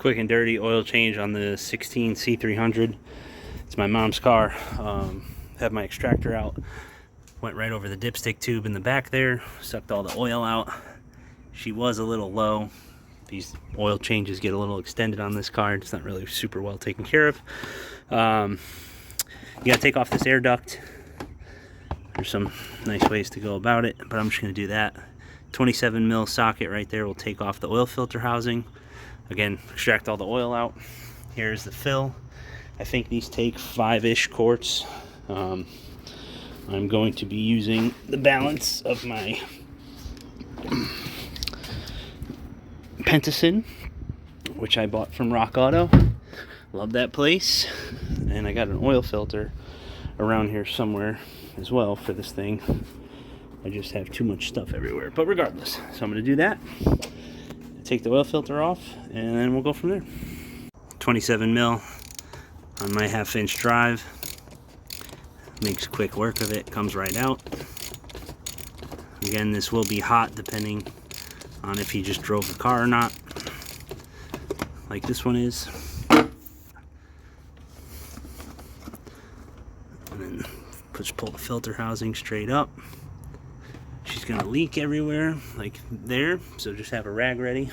Quick and dirty oil change on the 16 C300. It's my mom's car. Have my extractor out. Went right over the dipstick tube in the back there. Sucked all the oil out. She was a little low. These oil changes get a little extended on this car. It's not really super well taken care of. You gotta take off this air duct. There's some nice ways to go about it, but I'm just gonna do that. 27 mil socket right there will take off the oil filter housing. Again, extract all the oil out. Here's the fill. I think these take 5-ish quarts. I'm going to be using the balance of my Pentacin, which I bought from Rock Auto. Love that place. And I got an oil filter around here somewhere as well for this thing. I just have too much stuff everywhere. But regardless, so I'm going to do that. Take the oil filter off, and then we'll go from there. 27 mil on my 1/2-inch drive. Makes quick work of it. Comes right out. Again, this will be hot depending on if you just drove the car or not, like this one is. And then just pull the filter housing straight up. She's gonna leak everywhere, like there, so just have a rag ready,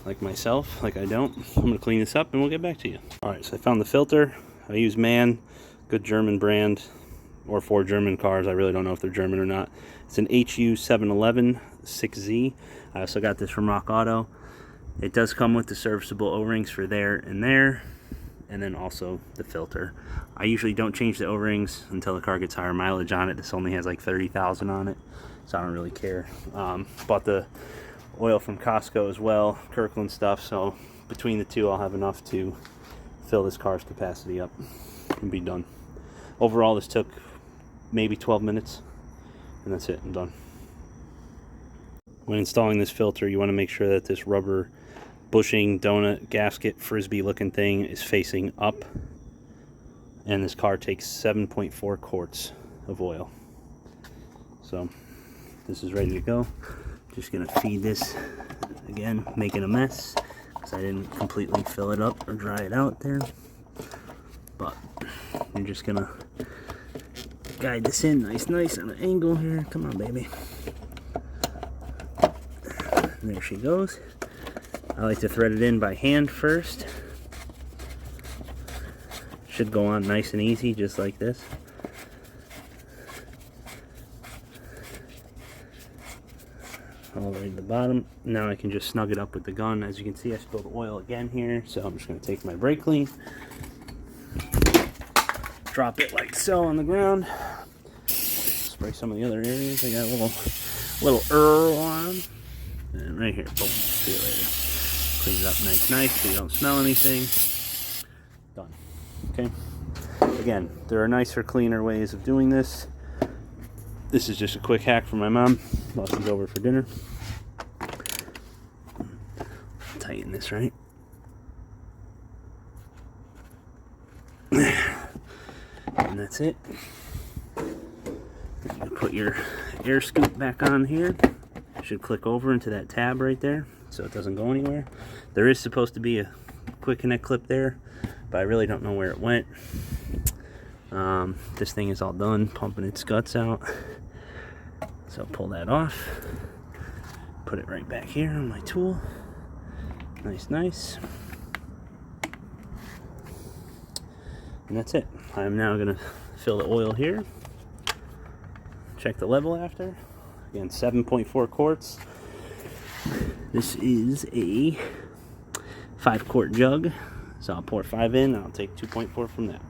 like myself, like I don't. I'm gonna clean this up and we'll get back to you. All right, so I found the filter. I use Man, good German brand, or for German cars. I really don't know if they're German or not. It's an HU 711 6Z. I also got this from Rock Auto. It does come with the serviceable O-rings for there, and then also the filter. I usually don't change the O-rings until the car gets higher mileage on it. This only has like 30,000 on it, so I don't really care. Bought the oil from Costco as well, Kirkland stuff, so between the two I'll have enough to fill this car's capacity up and be done. Overall, this took maybe 12 minutes, and that's it, I'm done. When installing this filter, you want to make sure that this rubber bushing donut gasket frisbee looking thing is facing up, and this car takes 7.4 quarts of oil. So this is ready to go. Just gonna feed this again, making a mess because I didn't completely fill it up or dry it out there, but you're just gonna guide this in nice on an angle here. Come on, baby. There she goes. I like to thread it in by hand first. Should go on nice and easy, just like this. All the way to the bottom. Now I can just snug it up with the gun. As you can see, I spilled oil again here, so I'm just going to take my brake clean, drop it like so on the ground, spray some of the other areas. I got a little Earl on, and right here. Boom. See you later. Clean it up nice so you don't smell anything. Done. Okay. Again, there are nicer, cleaner ways of doing this. This is just a quick hack from my mom while she's over for dinner. Tighten this right. And that's it. You put your air scoop back on here. It should click over into that tab right there, so it doesn't go anywhere. There is supposed to be a quick connect clip there, but I really don't know where it went. This thing is all done, pumping its guts out. So pull that off, put it right back here on my tool. Nice. And that's it. I'm now gonna fill the oil here. Check the level after. Again, 7.4 quarts. This is a 5-quart jug, so I'll pour 5 in, and I'll take 2.4 from that.